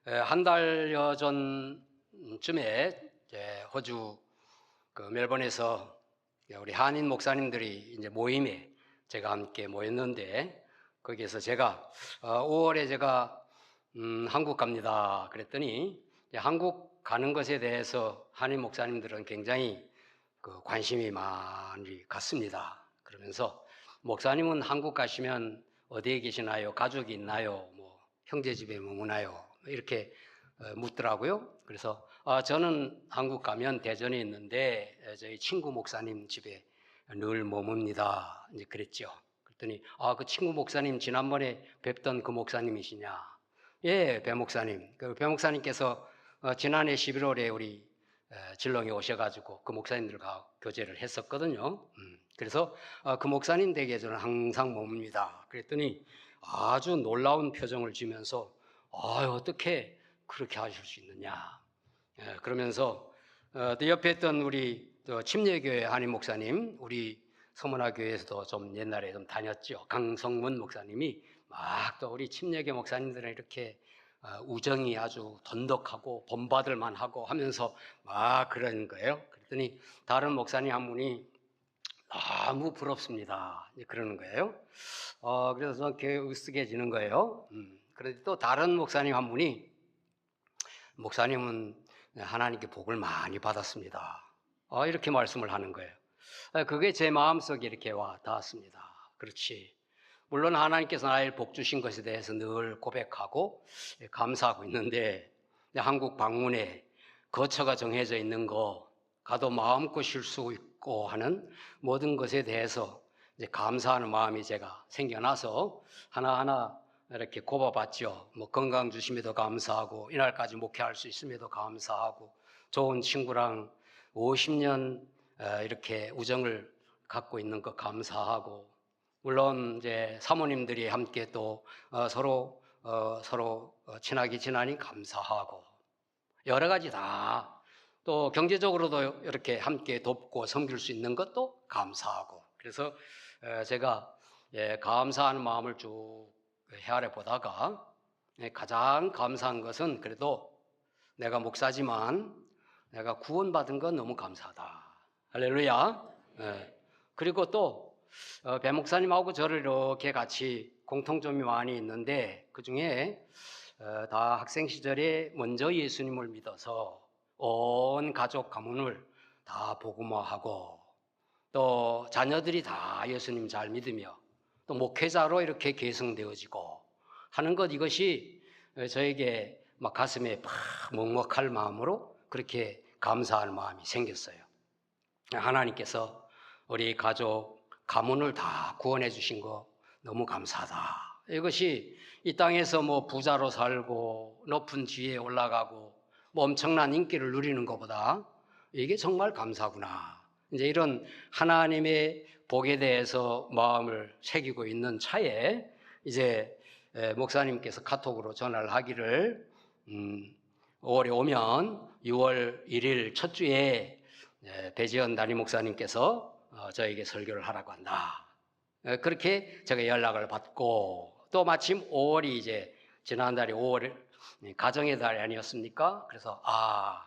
한 달여 전쯤에 호주 멜번에서 우리 한인 목사님들이 이제 모임에 제가 함께 모였는데, 거기에서 제가 5월에 제가 한국 갑니다 그랬더니, 한국 가는 것에 대해서 한인 목사님들은 굉장히 관심이 많이 갔습니다. 그러면서 목사님은 한국 가시면 어디에 계시나요? 가족이 있나요? 뭐 형제 집에 머무나요? 이렇게 묻더라고요. 그래서 저는 한국 가면 대전에 있는데 저희 친구 목사님 집에 늘 머뭅니다. 이제 그랬죠. 그랬더니 그 친구 목사님 지난번에 뵙던 그 목사님이시냐? 예, 배 목사님. 배 목사님께서 지난해 11월에 우리 진롱에 오셔가지고 그 목사님들과 교제를 했었거든요. 그래서 그 목사님 댁에 저는 항상 머뭅니다. 그랬더니 아주 놀라운 표정을 지면서 어떻게 그렇게 하실 수 있느냐. 그러면서 또 옆에 있던 우리 침례교회 한인 목사님, 우리 서문화교회에서도 좀 옛날에 좀 다녔죠. 강성문 목사님이 막 또 우리 침례교 목사님들은 이렇게 우정이 아주 돈독하고 본받을 만하고 하면서 막 그런 거예요. 그랬더니 다른 목사님 한 분이 너무 부럽습니다. 그러는 거예요. 그래서 이렇게 으쓱해지는 거예요. 그런데 또 다른 목사님 한 분이, 목사님은 하나님께 복을 많이 받았습니다. 이렇게 말씀을 하는 거예요. 그게 제 마음속에 이렇게 와 닿았습니다. 그렇지. 물론 하나님께서 나를 복 주신 것에 대해서 늘 고백하고 감사하고 있는데, 한국 방문에 거처가 정해져 있는 거, 가도 마음껏 쉴 수 있고 하는 모든 것에 대해서 이제 감사하는 마음이 제가 생겨나서 하나하나 이렇게 꼽아봤죠. 뭐 건강 주심에도 감사하고, 이날까지 목회할 수 있음에도 감사하고, 좋은 친구랑 50년 이렇게 우정을 갖고 있는 것 감사하고, 물론 이제 사모님들이 함께 또 서로 친하게 지나니 감사하고, 여러 가지 다, 또 경제적으로도 이렇게 함께 돕고 섬길 수 있는 것도 감사하고. 그래서 제가 감사하는 마음을 쭉 헤아려 보다가 가장 감사한 것은, 그래도 내가 목사지만 내가 구원받은 건 너무 감사하다. 할렐루야. 그리고 또 배 목사님하고 저를 이렇게 같이 공통점이 많이 있는데, 그 중에 다 학생 시절에 먼저 예수님을 믿어서 온 가족 가문을 다 복음화하고, 또 자녀들이 다 예수님 잘 믿으며 또 목회자로 이렇게 계승되어지고 하는 것, 이것이 저에게 막 가슴에 팍 먹먹할 마음으로 그렇게 감사할 마음이 생겼어요. 하나님께서 우리 가족 가문을 다 구원해 주신 거 너무 감사하다. 이것이 이 땅에서 뭐 부자로 살고 높은 지위에 올라가고 뭐 엄청난 인기를 누리는 것보다 이게 정말 감사구나. 이제 이런 하나님의 복에 대해서 마음을 새기고 있는 차에 이제 목사님께서 카톡으로 전화를 하기를 5월에 오면 6월 1일 첫 주에 배지연 담임 목사님께서 저에게 설교를 하라고 한다. 그렇게 제가 연락을 받고, 또 마침 5월이 이제 지난달이 5월 가정의 달이 아니었습니까? 그래서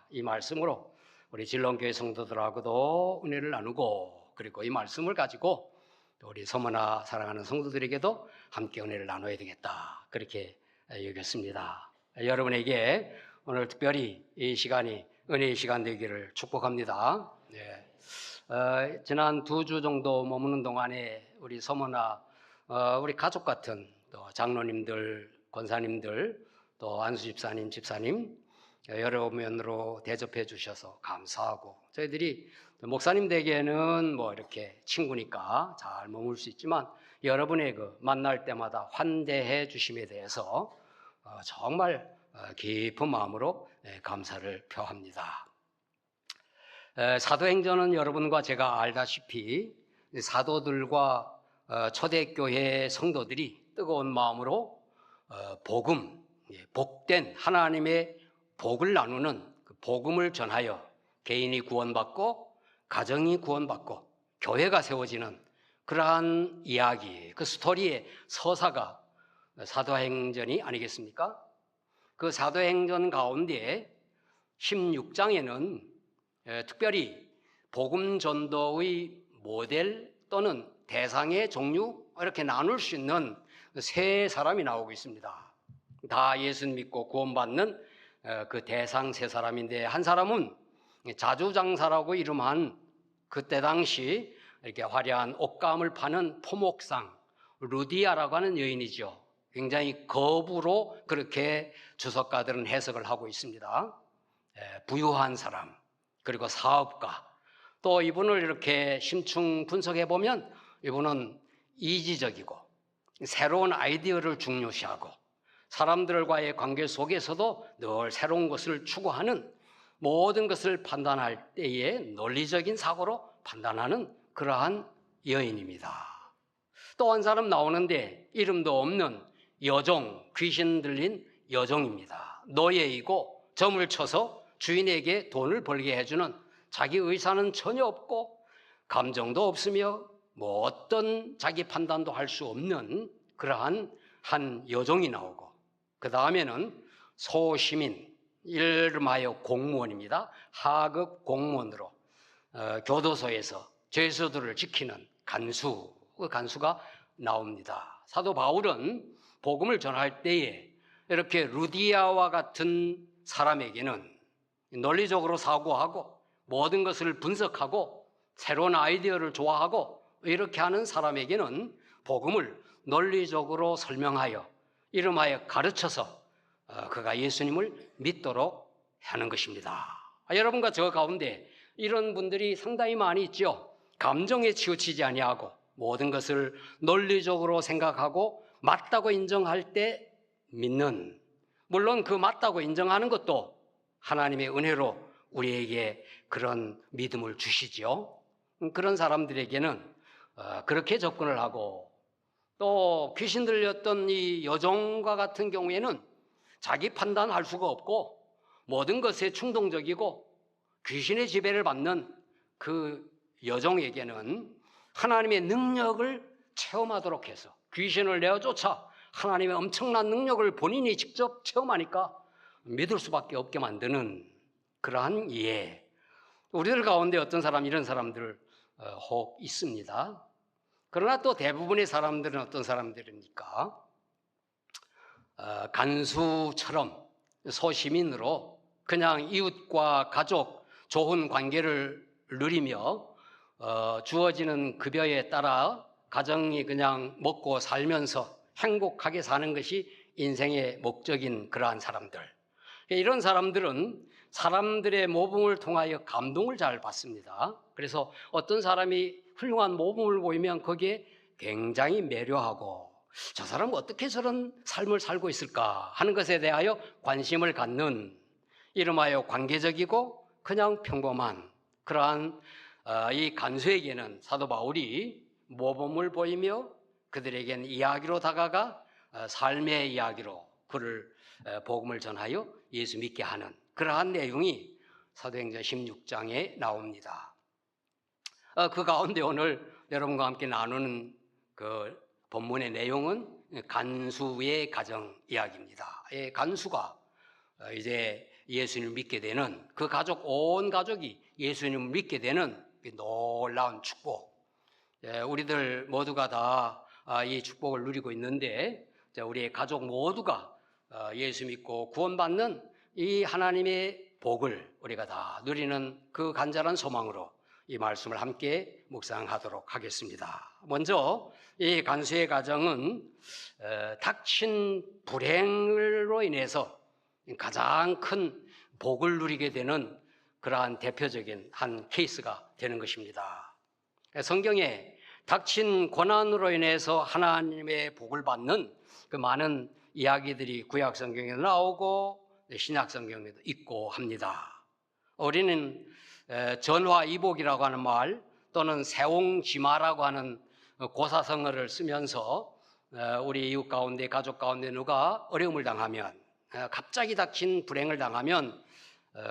이 말씀으로 우리 진롱교회 성도들하고도 은혜를 나누고, 그리고 이 말씀을 가지고 또 우리 서머나 사랑하는 성도들에게도 함께 은혜를 나눠야 되겠다, 그렇게 여겼습니다. 여러분에게 오늘 특별히 이 시간이 은혜의 시간 되기를 축복합니다. 지난 2주 정도 머무는 동안에 우리 서머나 우리 가족 같은 또 장로님들, 권사님들, 또 안수 집사님, 집사님 여러 면으로 대접해 주셔서 감사하고, 저희들이 목사님 댁에는 뭐 이렇게 친구니까 잘 머물 수 있지만, 여러분의 그 만날 때마다 환대해 주심에 대해서 정말 깊은 마음으로 감사를 표합니다. 사도행전은 여러분과 제가 알다시피 사도들과 초대교회 성도들이 뜨거운 마음으로 복음, 복된 하나님의 복을 나누는 그 복음을 전하여 개인이 구원받고 가정이 구원받고 교회가 세워지는 그러한 이야기, 그 스토리의 서사가 사도행전이 아니겠습니까? 그 사도행전 가운데 16장에는 특별히 복음 전도의 모델 또는 대상의 종류 이렇게 나눌 수 있는 세 사람이 나오고 있습니다. 다 예수 믿고 구원받는 그 대상 세 사람인데, 한 사람은 자주장사라고 이름한 그때 당시 이렇게 화려한 옷감을 파는 포목상 루디아라고 하는 여인이죠. 굉장히 거부로 그렇게 주석가들은 해석을 하고 있습니다. 부유한 사람, 그리고 사업가. 또 이분을 이렇게 심층 분석해 보면 이분은 이지적이고 새로운 아이디어를 중요시하고 사람들과의 관계 속에서도 늘 새로운 것을 추구하는, 모든 것을 판단할 때에 논리적인 사고로 판단하는 그러한 여인입니다. 또 한 사람 나오는데 이름도 없는 여종, 귀신 들린 여종입니다. 노예이고 점을 쳐서 주인에게 돈을 벌게 해주는, 자기 의사는 전혀 없고 감정도 없으며 뭐 어떤 자기 판단도 할 수 없는 그러한 한 여종이 나오고, 그 다음에는 소시민, 이름하여 공무원입니다. 하급 공무원으로 교도소에서 죄수들을 지키는 간수, 그 간수가 나옵니다. 사도 바울은 복음을 전할 때에 이렇게 루디아와 같은 사람에게는 논리적으로 사고하고 모든 것을 분석하고 새로운 아이디어를 좋아하고 이렇게 하는 사람에게는 복음을 논리적으로 설명하여 이름하여 가르쳐서 그가 예수님을 믿도록 하는 것입니다. 여러분과 저 가운데 이런 분들이 상당히 많이 있죠. 감정에 치우치지 아니하고 모든 것을 논리적으로 생각하고 맞다고 인정할 때 믿는, 물론 그 맞다고 인정하는 것도 하나님의 은혜로 우리에게 그런 믿음을 주시죠. 그런 사람들에게는 그렇게 접근을 하고, 또 귀신 들렸던 이 여종과 같은 경우에는 자기 판단할 수가 없고 모든 것에 충동적이고 귀신의 지배를 받는 그 여종에게는 하나님의 능력을 체험하도록 해서 귀신을 내어쫓아 하나님의 엄청난 능력을 본인이 직접 체험하니까 믿을 수밖에 없게 만드는 그러한 이해. 우리들 가운데 어떤 사람, 이런 사람들 혹 있습니다. 그러나 또 대부분의 사람들은 어떤 사람들입니까? 간수처럼 소시민으로 그냥 이웃과 가족 좋은 관계를 누리며 주어지는 급여에 따라 가정이 그냥 먹고 살면서 행복하게 사는 것이 인생의 목적인 그러한 사람들. 이런 사람들은 사람들의 모범을 통하여 감동을 잘 받습니다. 그래서 어떤 사람이 훌륭한 모범을 보이면 거기에 굉장히 매료하고 저 사람은 어떻게 저런 삶을 살고 있을까 하는 것에 대하여 관심을 갖는, 이름하여 관계적이고 그냥 평범한 그러한 이 간수에게는 사도 바울이 모범을 보이며 그들에게는 이야기로 다가가 삶의 이야기로 그를 복음을 전하여 예수 믿게 하는 그러한 내용이 사도행전 16장에 나옵니다. 그 가운데 오늘 여러분과 함께 나누는 그 본문의 내용은 간수의 가정 이야기입니다. 간수가 이제 예수님을 믿게 되는, 그 가족, 온 가족이 예수님을 믿게 되는 놀라운 축복. 우리들 모두가 다 이 축복을 누리고 있는데, 우리의 가족 모두가 예수 믿고 구원받는 이 하나님의 복을 우리가 다 누리는 그 간절한 소망으로 이 말씀을 함께 묵상하도록 하겠습니다. 먼저 이 간수의 가정은 닥친 불행으로 인해서 가장 큰 복을 누리게 되는 그러한 대표적인 한 케이스가 되는 것입니다. 성경에 닥친 고난으로 인해서 하나님의 복을 받는 그 많은 이야기들이 구약 성경에 나오고 신약 성경에도 있고 합니다. 우리는 전화이복이라고 하는 말 또는 세옹지마라고 하는 고사성어를 쓰면서 우리 이웃 가운데, 가족 가운데 누가 어려움을 당하면, 갑자기 닥친 불행을 당하면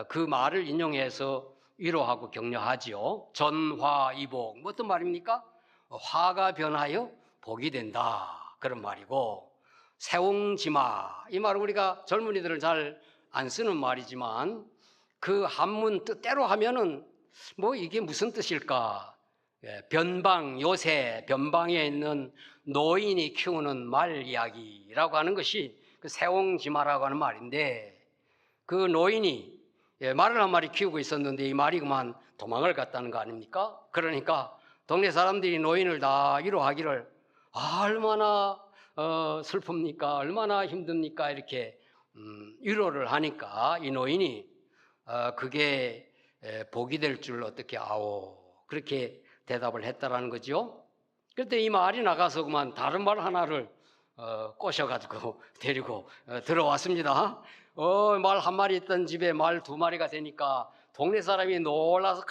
그 말을 인용해서 위로하고 격려하지요. 전화이복, 어떤 말입니까? 화가 변하여 복이 된다, 그런 말이고, 세옹지마, 이 말은 우리가 젊은이들은 잘 안 쓰는 말이지만 그 한문 뜻대로 하면은 뭐 이게 무슨 뜻일까? 변방, 요새 변방에 있는 노인이 키우는 말 이야기라고 하는 것이 그 세옹지마라고 하는 말인데, 그 노인이 말을 한 마리 키우고 있었는데 이 말이 그만 도망을 갔다는 거 아닙니까? 그러니까 동네 사람들이 노인을 다 위로하기를 얼마나 슬픕니까? 얼마나 힘듭니까? 이렇게 위로를 하니까 이 노인이 그게 복이 될 줄 어떻게 아오, 그렇게 대답을 했다라는 거죠. 그때 이 말이 나가서 그만 다른 말 하나를 꼬셔가지고 데리고 들어왔습니다. 말 한 마리 있던 집에 말 두 마리가 되니까 동네 사람이 놀라서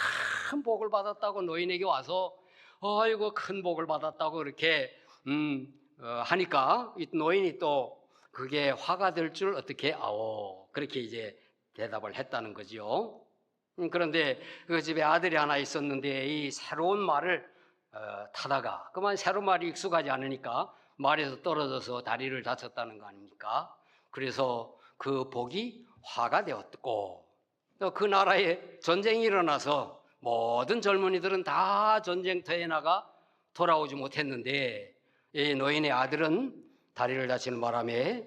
큰 복을 받았다고 노인에게 와서 아이고 큰 복을 받았다고 그렇게 하니까 이 노인이 또 그게 화가 될 줄 어떻게 아오, 그렇게 이제 대답을 했다는 거죠. 그런데 그 집에 아들이 하나 있었는데 이 새로운 말을 타다가 그만 새로운 말이 익숙하지 않으니까 말에서 떨어져서 다리를 다쳤다는 거 아닙니까? 그래서 그 복이 화가 되었고, 또 그 나라에 전쟁이 일어나서 모든 젊은이들은 다 전쟁터에 나가 돌아오지 못했는데 이 노인의 아들은 다리를 다치는 바람에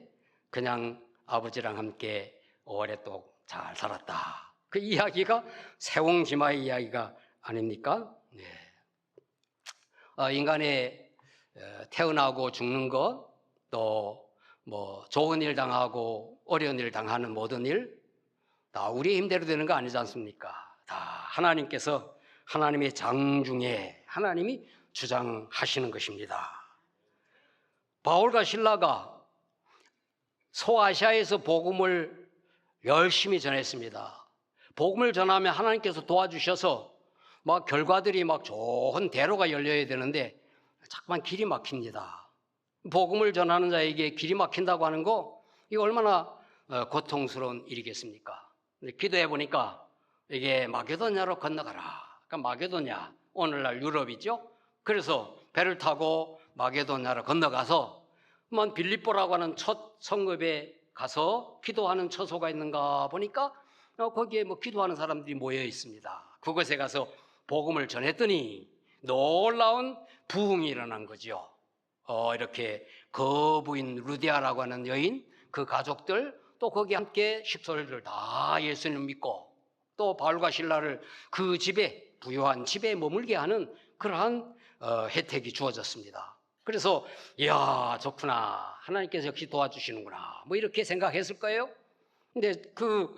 그냥 아버지랑 함께 오랫동안 잘 살았다. 그 이야기가 세옹지마의 이야기가 아닙니까? 네. 인간의 태어나고 죽는 것, 또 뭐 좋은 일 당하고 어려운 일 당하는 모든 일, 다 우리의 힘대로 되는 거 아니지 않습니까? 다 하나님께서, 하나님의 장중에 하나님이 주장하시는 것입니다. 바울과 실라가 소아시아에서 복음을 열심히 전했습니다. 복음을 전하면 하나님께서 도와주셔서 막 결과들이 막 좋은 대로가 열려야 되는데 자꾸만 길이 막힙니다. 복음을 전하는 자에게 길이 막힌다고 하는 거, 이거 얼마나 고통스러운 일이겠습니까? 기도해 보니까 이게 마게도냐로 건너가라. 그러니까 마게도냐, 오늘날 유럽이죠. 그래서 배를 타고 마게도냐로 건너가서 빌립보라고 하는 첫 성읍에 가서 기도하는 처소가 있는가 보니까 거기에 뭐 기도하는 사람들이 모여 있습니다. 그곳에 가서 복음을 전했더니 놀라운 부흥이 일어난 거죠. 이렇게 거부인 루디아라고 하는 여인, 그 가족들, 또 거기 함께 식솔들 다 예수님 믿고, 또 바울과 실라를 그 집에, 부유한 집에 머물게 하는 그러한 혜택이 주어졌습니다. 그래서 이야, 좋구나, 하나님께서 역시 도와주시는구나, 뭐 이렇게 생각했을 거예요. 근데 그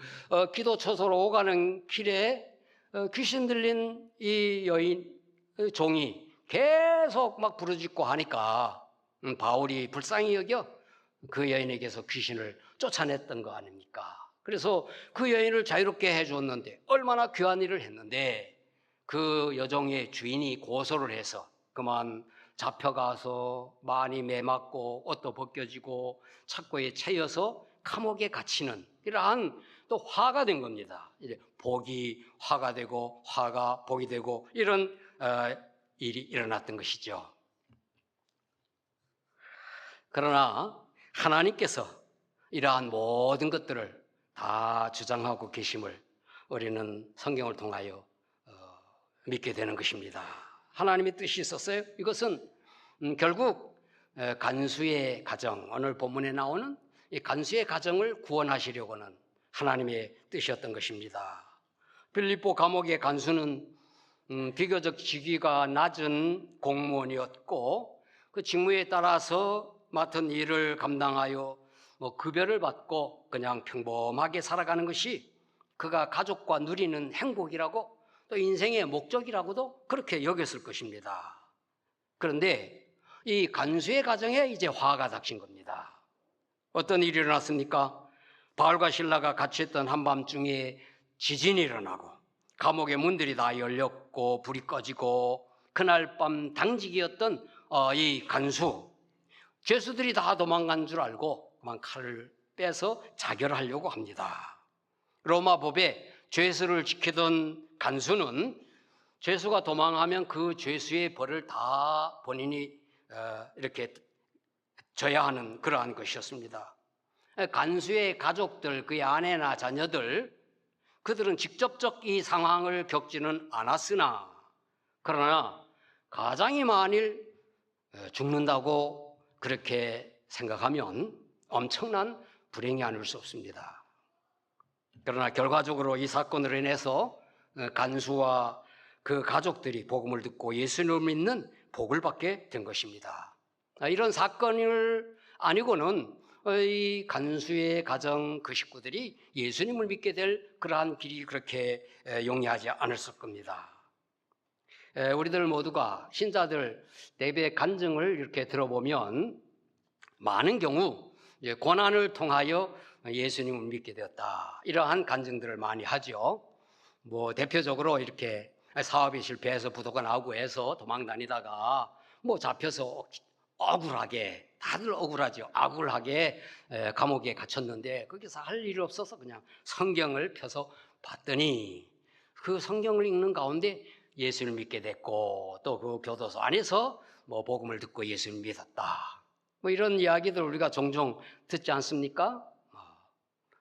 기도 처소로 오가는 길에 귀신 들린 이 여인 종이 계속 막 부르짖고 하니까 바울이 불쌍히 여겨 그 여인에게서 귀신을 쫓아냈던 거 아닙니까? 그래서 그 여인을 자유롭게 해주었는데 얼마나 귀한 일을 했는데 그 여종의 주인이 고소를 해서 그만 잡혀가서 많이 매맞고 옷도 벗겨지고 착고에 채여서 감옥에 갇히는 이러한 또 화가 된 겁니다. 이제 복이 화가 되고 화가 복이 되고 이런 일이 일어났던 것이죠. 그러나 하나님께서 이러한 모든 것들을 다 주장하고 계심을 우리는 성경을 통하여 믿게 되는 것입니다. 하나님의 뜻이 있었어요. 이것은 결국 간수의 가정, 오늘 본문에 나오는 이 간수의 가정을 구원하시려고 하는 하나님의 뜻이었던 것입니다. 빌립보 감옥의 간수는 비교적 직위가 낮은 공무원이었고 그 직무에 따라서 맡은 일을 감당하여 뭐 급여를 받고 그냥 평범하게 살아가는 것이 그가 가족과 누리는 행복이라고 또 인생의 목적이라고도 그렇게 여겼을 것입니다. 그런데 이 간수의 가정에 이제 화가 닥친 겁니다. 어떤 일이 일어났습니까? 바울과 실라가 같이 있던 한밤중에 지진이 일어나고 감옥의 문들이 다 열렸고 불이 꺼지고 그날 밤 당직이었던 이 간수, 죄수들이 다 도망간 줄 알고 그만 칼을 빼서 자결하려고 합니다. 로마 법에 죄수를 지키던 간수는 죄수가 도망하면 그 죄수의 벌을 다 본인이 이렇게 져야 하는 그러한 것이었습니다. 간수의 가족들, 그의 아내나 자녀들, 그들은 직접적 이 상황을 겪지는 않았으나 그러나 가장이 만일 죽는다고 그렇게 생각하면 엄청난 불행이 아닐 수 없습니다. 그러나 결과적으로 이 사건으로 인해서 간수와 그 가족들이 복음을 듣고 예수님을 믿는 복을 받게 된 것입니다. 이런 사건을 아니고는 이 간수의 가정 그 식구들이 예수님을 믿게 될 그러한 길이 그렇게 용이하지 않았을 겁니다. 우리들 모두가 신자들 대비의 간증을 이렇게 들어보면 많은 경우 고난을 통하여 예수님을 믿게 되었다, 이러한 간증들을 많이 하죠. 뭐 대표적으로 이렇게 사업이 실패해서 부도가 나고 해서 도망 다니다가 뭐 잡혀서 억울하게, 다들 억울하죠. 억울하게 감옥에 갇혔는데 거기서 할 일이 없어서 그냥 성경을 펴서 봤더니 그 성경을 읽는 가운데 예수를 믿게 됐고, 또 그 교도소 안에서 뭐 복음을 듣고 예수를 믿었다, 뭐 이런 이야기들 우리가 종종 듣지 않습니까?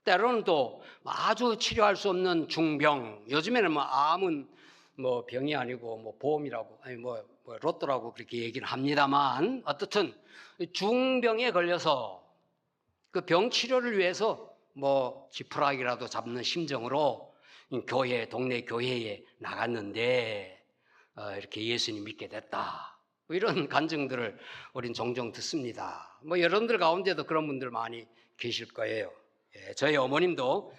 때로는 또 아주 치료할 수 없는 중병, 요즘에는 뭐 암은 뭐 병이 아니고 뭐 보험이라고, 아니 뭐 로또라고 그렇게 얘기는 합니다만, 어떻든 중병에 걸려서 그 병 치료를 위해서 뭐 지푸라기라도 잡는 심정으로 교회, 동네 교회에 나갔는데 이렇게 예수님 믿게 됐다, 뭐 이런 간증들을 우린 종종 듣습니다. 뭐 여러분들 가운데도 그런 분들 많이 계실 거예요. 저희 어머님도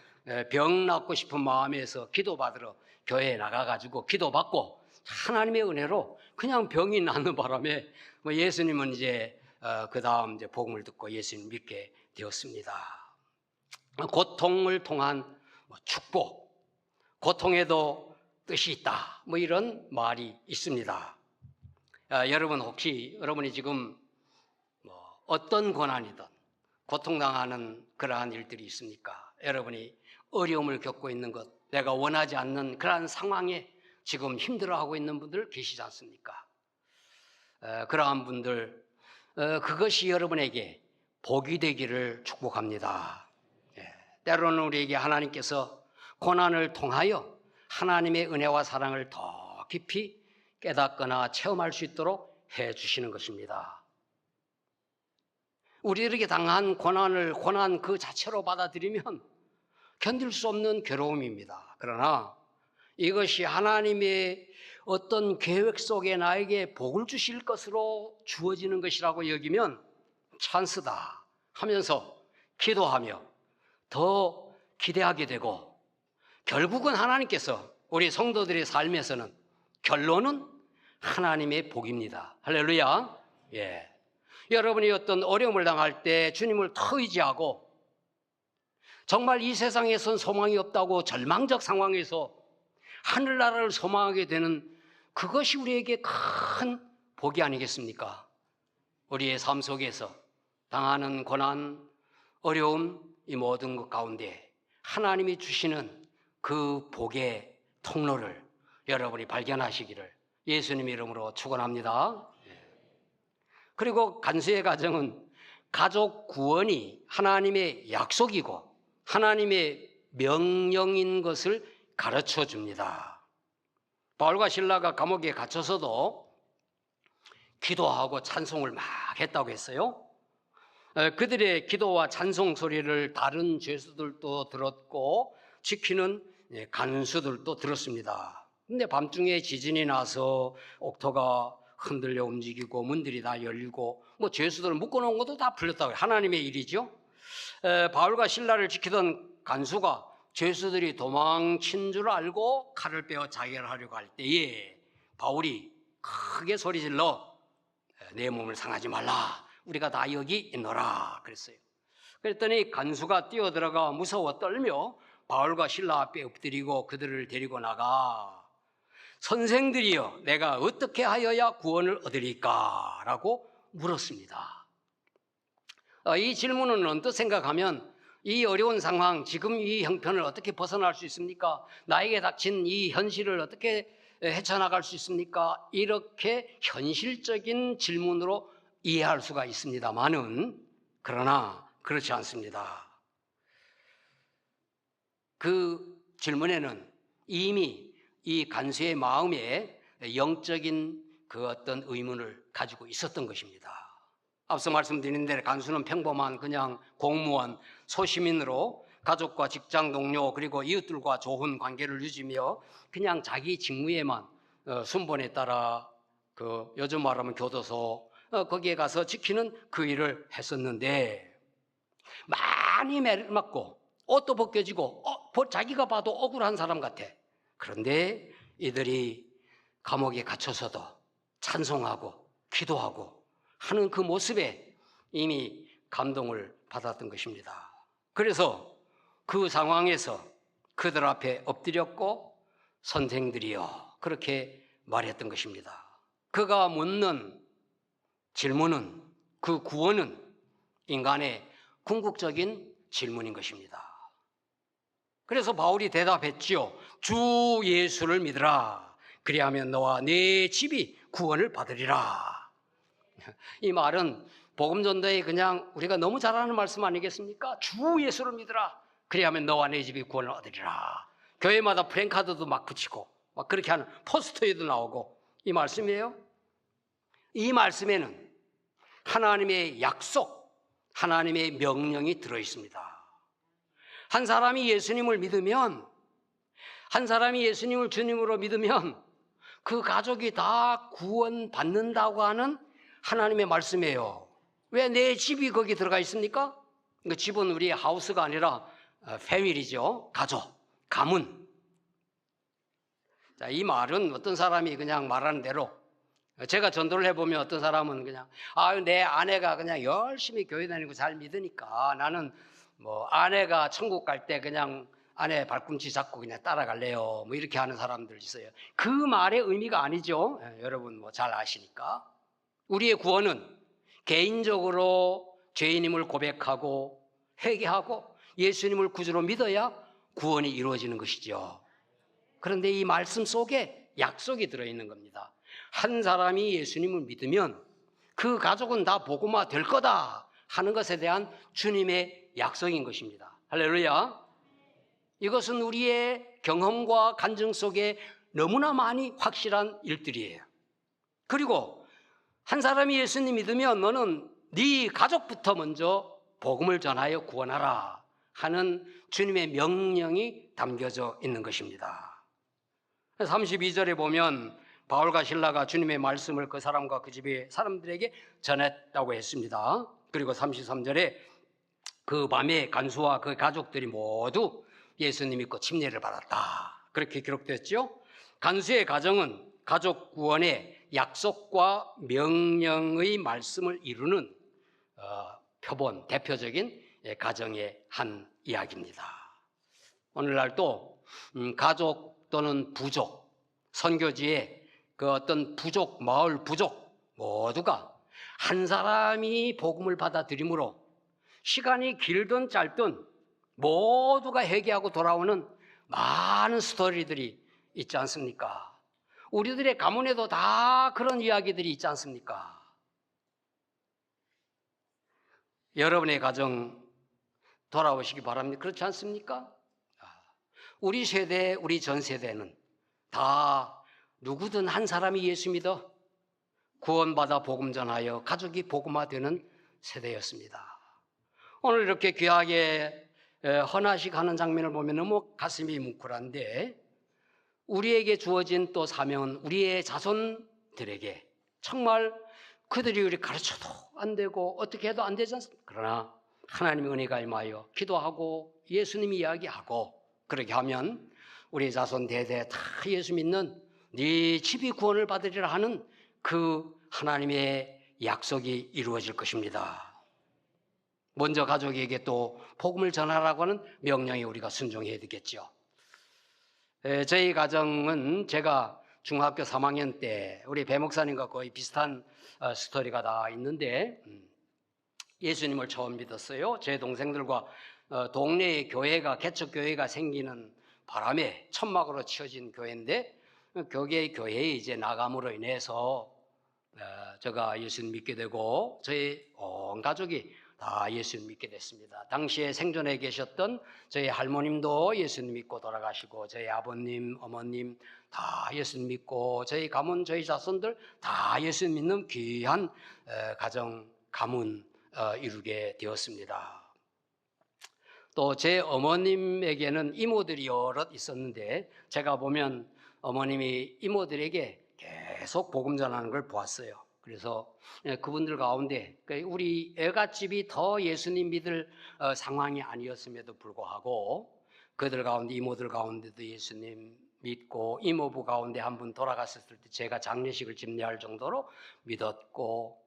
병 낫고 싶은 마음에서 기도받으러 교회에 나가가지고 기도받고 하나님의 은혜로 그냥 병이 낫는 바람에 뭐 예수님은 이제 그 다음 이제 복음을 듣고 예수님 믿게 되었습니다. 고통을 통한 축복, 고통에도 뜻이 있다, 뭐 이런 말이 있습니다. 여러분 혹시 여러분이 지금 뭐 어떤 고난이든 고통당하는 그러한 일들이 있습니까? 여러분이 어려움을 겪고 있는 것, 내가 원하지 않는 그러한 상황에 지금 힘들어하고 있는 분들 계시지 않습니까? 그러한 분들, 그것이 여러분에게 복이 되기를 축복합니다. 때로는 우리에게 하나님께서 고난을 통하여 하나님의 은혜와 사랑을 더 깊이 깨닫거나 체험할 수 있도록 해주시는 것입니다. 우리에게 당한 고난을 고난 그 자체로 받아들이면 견딜 수 없는 괴로움입니다. 그러나 이것이 하나님의 어떤 계획 속에 나에게 복을 주실 것으로 주어지는 것이라고 여기면 찬스다 하면서 기도하며 더 기대하게 되고, 결국은 하나님께서 우리 성도들의 삶에서는 결론은 하나님의 복입니다. 할렐루야. 여러분이 어떤 어려움을 당할 때 주님을 더 의지하고 정말 이 세상에선 소망이 없다고 절망적 상황에서 하늘나라를 소망하게 되는 그것이 우리에게 큰 복이 아니겠습니까? 우리의 삶 속에서 당하는 고난, 어려움, 이 모든 것 가운데 하나님이 주시는 그 복의 통로를 여러분이 발견하시기를 예수님 이름으로 축원합니다. 그리고 간수의 가정은 가족 구원이 하나님의 약속이고 하나님의 명령인 것을 가르쳐 줍니다. 바울과 실라가 감옥에 갇혀서도 기도하고 찬송을 막 했다고 했어요. 그들의 기도와 찬송 소리를 다른 죄수들도 들었고 지키는 간수들도 들었습니다. 근데 밤중에 지진이 나서 옥토가 흔들려 움직이고 문들이 다 열리고 뭐 죄수들을 묶어놓은 것도 다 풀렸다고 해요. 하나님의 일이죠. 바울과 실라를 지키던 간수가 죄수들이 도망친 줄 알고 칼을 빼어 자결하려고 할 때에 바울이 크게 소리질러 내 몸을 상하지 말라, 우리가 다 여기 있노라 그랬어요. 그랬더니 간수가 뛰어들어가 무서워 떨며 바울과 실라 앞에 엎드리고 그들을 데리고 나가 선생들이여 내가 어떻게 하여야 구원을 얻으리까? 라고 물었습니다. 이 질문은 언뜻 생각하면 이 어려운 상황, 지금 이 형편을 어떻게 벗어날 수 있습니까? 나에게 닥친 이 현실을 어떻게 헤쳐나갈 수 있습니까? 이렇게 현실적인 질문으로 이해할 수가 있습니다만은 그러나 그렇지 않습니다. 그 질문에는 이미 이 간수의 마음에 영적인 그 어떤 의문을 가지고 있었던 것입니다. 앞서 말씀드린 대로 간수는 평범한 그냥 공무원, 소시민으로 가족과 직장 동료 그리고 이웃들과 좋은 관계를 유지며 그냥 자기 직무에만 순번에 따라 그 요즘 말하면 교도소 거기에 가서 지키는 그 일을 했었는데 많이 매를 맞고 옷도 벗겨지고 자기가 봐도 억울한 사람 같아. 그런데 이들이 감옥에 갇혀서도 찬송하고 기도하고 하는 그 모습에 이미 감동을 받았던 것입니다. 그래서 그 상황에서 그들 앞에 엎드렸고 선생들이여 그렇게 말했던 것입니다. 그가 묻는 질문은 그 구원은 인간의 궁극적인 질문인 것입니다. 그래서 바울이 대답했지요. 주 예수를 믿으라. 그리하면 너와 네 집이 구원을 받으리라. 이 말은 복음 전도에 그냥 우리가 너무 잘 아는 말씀 아니겠습니까? 주 예수를 믿으라. 그리하면 너와 네 집이 구원을 얻으리라. 교회마다 프랭카드도 막 붙이고 막 그렇게 하는 포스터에도 나오고 이 말씀이에요. 이 말씀에는 하나님의 약속, 하나님의 명령이 들어 있습니다. 한 사람이 예수님을 믿으면, 한 사람이 예수님을 주님으로 믿으면 그 가족이 다 구원받는다고 하는 하나님의 말씀이에요. 왜 내 집이 거기 들어가 있습니까? 그 집은 우리 하우스가 아니라 패밀리죠. 가족, 가문. 자, 이 말은 어떤 사람이 그냥 말하는 대로 제가 전도를 해보면 어떤 사람은 그냥 내 아내가 그냥 열심히 교회 다니고 잘 믿으니까 나는 뭐 아내가 천국 갈 때 그냥 아내 발꿈치 잡고 그냥 따라갈래요. 뭐 이렇게 하는 사람들 있어요. 그 말의 의미가 아니죠. 여러분 뭐 잘 아시니까. 우리의 구원은 개인적으로 죄인임을 고백하고 회개하고 예수님을 구주로 믿어야 구원이 이루어지는 것이죠. 그런데 이 말씀 속에 약속이 들어있는 겁니다. 한 사람이 예수님을 믿으면 그 가족은 다 복음화 될 거다 하는 것에 대한 주님의 약속인 것입니다. 할렐루야. 이것은 우리의 경험과 간증 속에 너무나 많이 확실한 일들이에요. 그리고 한 사람이 예수님 믿으면 너는 네 가족부터 먼저 복음을 전하여 구원하라 하는 주님의 명령이 담겨져 있는 것입니다. 32절에 보면 바울과 실라가 주님의 말씀을 그 사람과 그 집의 사람들에게 전했다고 했습니다. 그리고 33절에 그 밤에 간수와 그 가족들이 모두 예수님 믿고 침례를 받았다. 그렇게 기록됐죠. 간수의 가정은 가족 구원의 약속과 명령의 말씀을 이루는 표본, 대표적인 가정의 한 이야기입니다. 오늘날 또 가족 또는 부족, 선교지에 그 어떤 부족, 마을 부족 모두가 한 사람이 복음을 받아들임으로 시간이 길든 짧든 모두가 회개하고 돌아오는 많은 스토리들이 있지 않습니까? 우리들의 가문에도 다 그런 이야기들이 있지 않습니까? 여러분의 가정 돌아오시기 바랍니다. 그렇지 않습니까? 우리 세대, 우리 전 세대는 다 누구든 한 사람이 예수 믿어 구원받아 복음 전하여 가족이 복음화되는 세대였습니다. 오늘 이렇게 귀하게 헌화식 하는 장면을 보면 너무 가슴이 뭉클한데 우리에게 주어진 또 사명은 우리의 자손들에게 정말 그들이 우리 가르쳐도 안 되고 어떻게 해도 안 되지 않습니까? 그러나 하나님의 은혜가 임하여 기도하고 예수님이 이야기하고 그렇게 하면 우리 자손 대대 다 예수 믿는 네 집이 구원을 받으리라 하는 그 하나님의 약속이 이루어질 것입니다. 먼저 가족에게 또 복음을 전하라고 하는 명령에 우리가 순종해야 되겠죠. 저희 가정은 제가 중학교 3학년 때 우리 배 목사님과 거의 비슷한 스토리가 다 있는데 예수님을 처음 믿었어요. 제 동생들과 동네에 교회가 개척교회가 생기는 바람에 천막으로 치어진 교회인데 교회에 이제 나감으로 인해서 제가 예수님 믿게 되고 저희 온 가족이 다 예수님 믿게 됐습니다. 당시에 생존해 계셨던 저희 할머님도 예수님 믿고 돌아가시고 저희 아버님, 어머님 다 예수님 믿고 저희 가문, 저희 자손들 다 예수님 믿는 귀한 가정, 가문 이루게 되었습니다. 또 제 어머님에게는 이모들이 여럿 있었는데 제가 보면 어머님이 이모들에게 계속 복음 전하는 걸 보았어요. 그래서 그분들 가운데 우리 애갓집이 더 예수님 믿을 상황이 아니었음에도 불구하고 그들 가운데 이모들 가운데도 예수님 믿고 이모부 가운데 한 분 돌아갔었을 때 제가 장례식을 집례할 정도로 믿었고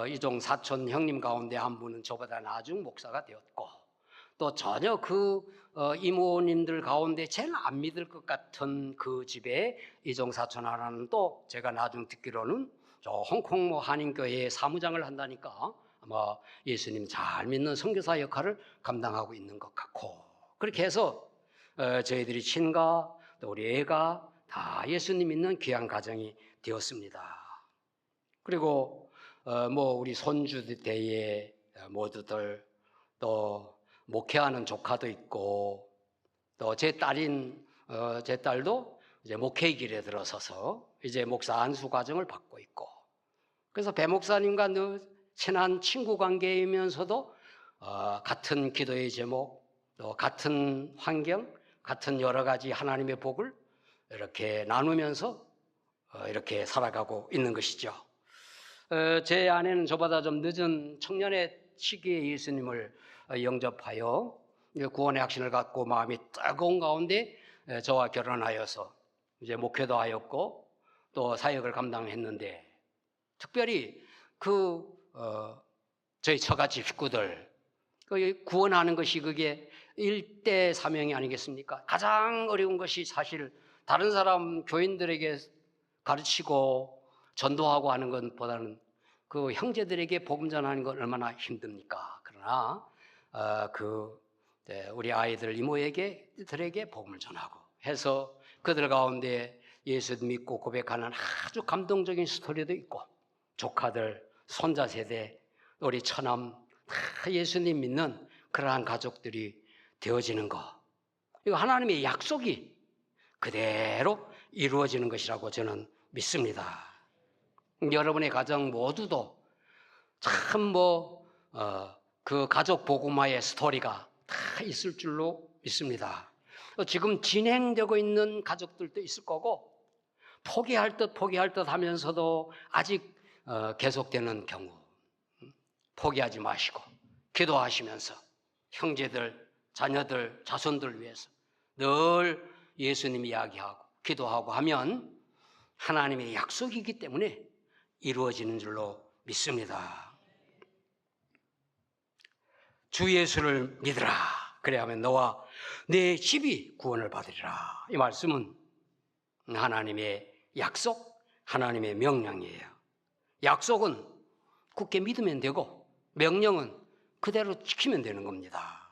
이종 사촌 형님 가운데 한 분은 저보다 나중 목사가 되었고 또 전혀 그 이모님들 가운데 제일 안 믿을 것 같은 그 집에 이종 사촌 하나는 또 제가 나중 듣기로는 저 홍콩 한인교회에 사무장을 한다니까 아마 예수님 잘 믿는 선교사 역할을 감당하고 있는 것 같고 그렇게 해서 저희들이 친가 또 우리 애가 다 예수님 믿는 귀한 가정이 되었습니다. 그리고 우리 손주 대에 모두들 또 목회하는 조카도 있고 또 제 딸도 이제 목회의 길에 들어서서 이제 목사 안수 과정을 받고 있고 그래서 배 목사님과 늘 친한 친구 관계이면서도 같은 기도의 제목 또 같은 환경 같은 여러 가지 하나님의 복을 이렇게 나누면서 이렇게 살아가고 있는 것이죠. 제 아내는 저보다 좀 늦은 청년의 시기에 예수님을 영접하여 구원의 확신을 갖고 마음이 뜨거운 가운데 저와 결혼하여서 이제 목회도 하였고 또 사역을 감당했는데 특별히 저희 처갓집 식구들 구원하는 것이 그게 일대 사명이 아니겠습니까? 가장 어려운 것이 사실 다른 사람 교인들에게 가르치고 전도하고 하는 것보다는 그 형제들에게 복음 전하는 건 얼마나 힘듭니까? 그러나 우리 아이들 이모에게들에게 복음을 전하고 해서 그들 가운데 예수 믿고 고백하는 아주 감동적인 스토리도 있고 조카들, 손자 세대, 우리 처남 다 예수님 믿는 그러한 가족들이 되어지는 것. 이거 하나님의 약속이 그대로 이루어지는 것이라고 저는 믿습니다. 여러분의 가정 모두도 참 그 가족 복음화의 스토리가 다 있을 줄로 믿습니다. 지금 진행되고 있는 가족들도 있을 거고 포기할 듯 하면서도 아직 계속되는 경우 포기하지 마시고 기도하시면서 형제들, 자녀들, 자손들 위해서 늘 예수님 이야기하고 기도하고 하면 하나님의 약속이기 때문에 이루어지는 줄로 믿습니다. 주 예수를 믿으라. 그래야 하면 너와 내 집이 구원을 받으리라. 이 말씀은 하나님의 약속, 하나님의 명령이에요. 약속은 굳게 믿으면 되고 명령은 그대로 지키면 되는 겁니다.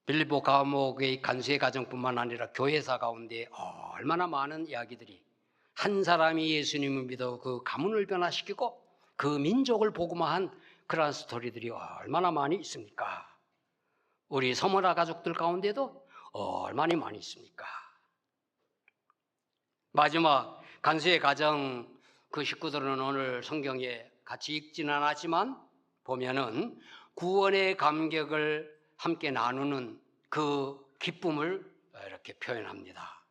빌립보 감옥의 간수의 가정뿐만 아니라 교회사 가운데 얼마나 많은 이야기들이 한 사람이 예수님을 믿어 그 가문을 변화시키고 그 민족을 복음화한 그러한 스토리들이 얼마나 많이 있습니까? 우리 서머나 가족들 가운데도 얼마나 많이 있습니까? 마지막 간수의 가정 그 식구들은 오늘 성경에 같이 읽지는 않았지만 보면은 구원의 감격을 함께 나누는 그 기쁨을 이렇게 표현합니다.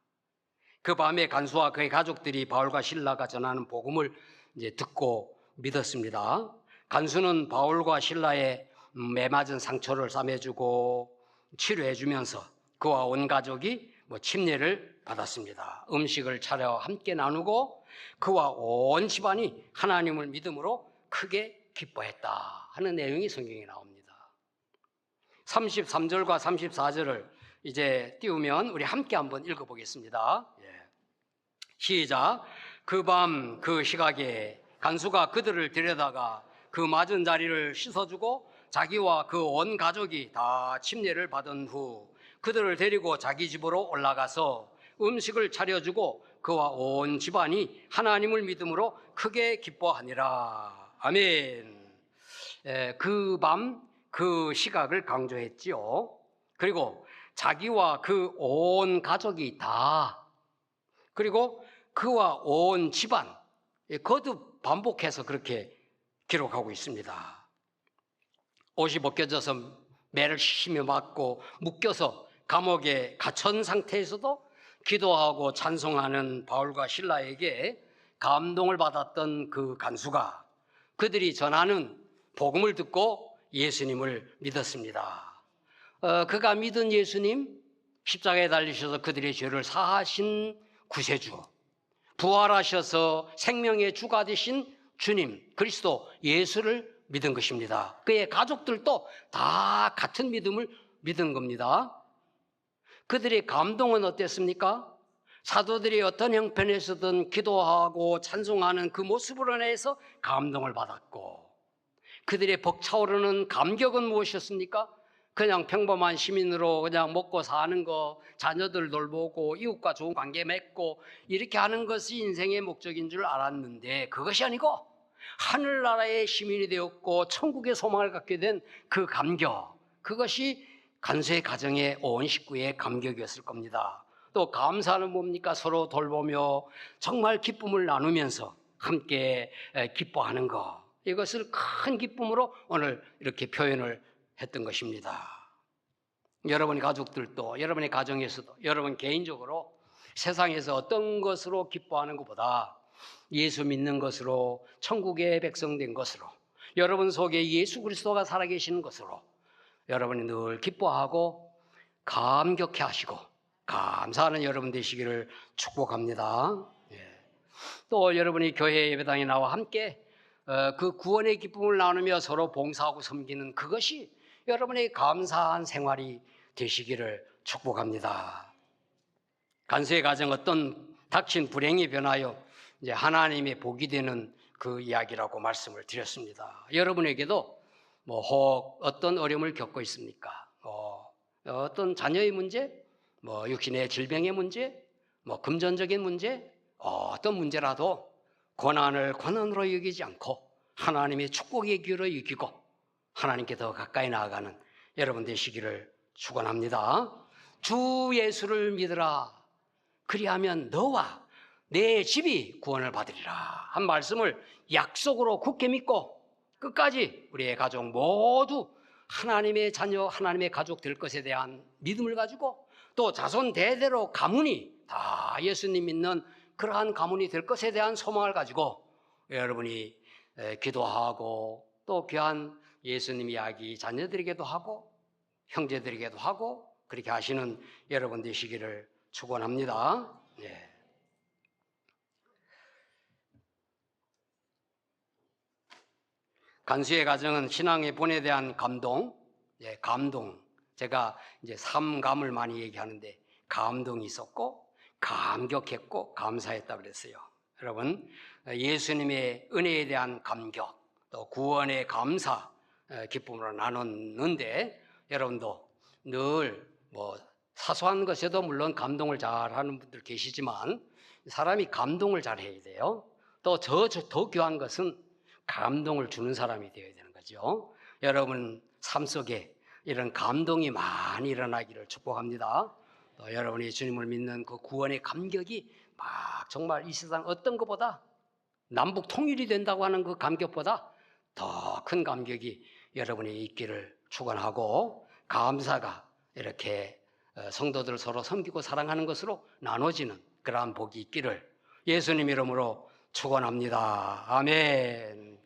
그 밤에 간수와 그의 가족들이 바울과 실라가 전하는 복음을 이제 듣고 믿었습니다. 간수는 바울과 실라의 매맞은 상처를 싸매주고 치료해주면서 그와 온 가족이 침례를 받았습니다. 음식을 차려 함께 나누고 그와 온 집안이 하나님을 믿음으로 크게 기뻐했다 하는 내용이 성경에 나옵니다. 33절과 34절을 이제 띄우면 우리 함께 한번 읽어보겠습니다. 시작. 그 밤 그 시각에 간수가 그들을 데려다가 그 맞은 자리를 씻어주고 자기와 그 온 가족이 다 침례를 받은 후 그들을 데리고 자기 집으로 올라가서 음식을 차려주고 그와 온 집안이 하나님을 믿음으로 크게 기뻐하니라. 아멘. 그 밤 그 시각을 강조했지요. 그리고 자기와 그 온 가족이 다, 그리고 그와 온 집안, 거듭 반복해서 그렇게 기록하고 있습니다. 옷이 벗겨져서 매를 쉬며 맞고 묶여서 감옥에 갇힌 상태에서도 기도하고 찬송하는 바울과 실라에게 감동을 받았던 그 간수가 그들이 전하는 복음을 듣고 예수님을 믿었습니다. 그가 믿은 예수님, 십자가에 달리셔서 그들의 죄를 사하신 구세주, 부활하셔서 생명의 주가 되신 주님 그리스도 예수를 믿은 것입니다. 그의 가족들도 다 같은 믿음을 믿은 겁니다. 그들의 감동은 어땠습니까? 사도들이 어떤 형편에서든 기도하고 찬송하는 그 모습으로 인해서 감동을 받았고, 그들의 벅차오르는 감격은 무엇이었습니까? 그냥 평범한 시민으로 그냥 먹고 사는 거, 자녀들 돌보고 이웃과 좋은 관계 맺고 이렇게 하는 것이 인생의 목적인 줄 알았는데 그것이 아니고 하늘나라의 시민이 되었고 천국의 소망을 갖게 된 그 감격, 그것이 간수의 가정의 온 식구의 감격이었을 겁니다. 또 감사는 뭡니까? 서로 돌보며 정말 기쁨을 나누면서 함께 기뻐하는 것, 이것을 큰 기쁨으로 오늘 이렇게 표현을 했던 것입니다. 여러분의 가족들도, 여러분의 가정에서도, 여러분 개인적으로 세상에서 어떤 것으로 기뻐하는 것보다 예수 믿는 것으로, 천국의 백성 된 것으로, 여러분 속에 예수 그리스도가 살아계시는 것으로 여러분이 늘 기뻐하고 감격해 하시고 감사하는 여러분 되시기를 축복합니다. 또 여러분이 교회 예배당에 나와 함께 그 구원의 기쁨을 나누며 서로 봉사하고 섬기는 그것이 여러분의 감사한 생활이 되시기를 축복합니다. 간수의 가정 어떤 닥친 불행이 변하여 이제 하나님의 복이 되는 그 이야기라고 말씀을 드렸습니다. 여러분에게도 혹 어떤 어려움을 겪고 있습니까? 어떤 자녀의 문제, 육신의 질병의 문제, 금전적인 문제, 어떤 문제라도 고난을 고난으로 여기지 않고 하나님의 축복의 기회로 여기고 하나님께 더 가까이 나아가는 여러분 되시기를 축원합니다. 주 예수를 믿으라. 그리하면 너와 내 집이 구원을 받으리라 한 말씀을 약속으로 굳게 믿고 끝까지 우리의 가족 모두 하나님의 자녀, 하나님의 가족 될 것에 대한 믿음을 가지고 또 자손 대대로 가문이 다 예수님 믿는 그러한 가문이 될 것에 대한 소망을 가지고 여러분이 기도하고 또 귀한 예수님 이야기 자녀들에게도 하고 형제들에게도 하고 그렇게 하시는 여러분 되시기를 축원합니다. 간수의 가정은 신앙의 본에 대한 감동, 감동. 제가 이제 삼감을 많이 얘기하는데 감동이 있었고 감격했고 감사했다 그랬어요. 여러분, 예수님의 은혜에 대한 감격, 또 구원의 감사, 기쁨으로 나눴는데 여러분도 늘 사소한 것에도 물론 감동을 잘하는 분들 계시지만 사람이 감동을 잘해야 돼요. 또 더 귀한 것은 감동을 주는 사람이 되어야 되는 거죠. 여러분 삶 속에 이런 감동이 많이 일어나기를 축복합니다. 또 여러분이 주님을 믿는 그 구원의 감격이 막 정말 이 세상 어떤 것보다 남북 통일이 된다고 하는 그 감격보다 더 큰 감격이 여러분이 있기를 축원하고 감사가 이렇게 성도들 서로 섬기고 사랑하는 것으로 나눠지는 그러한 복이 있기를 예수님 이름으로 축원합니다. 아멘.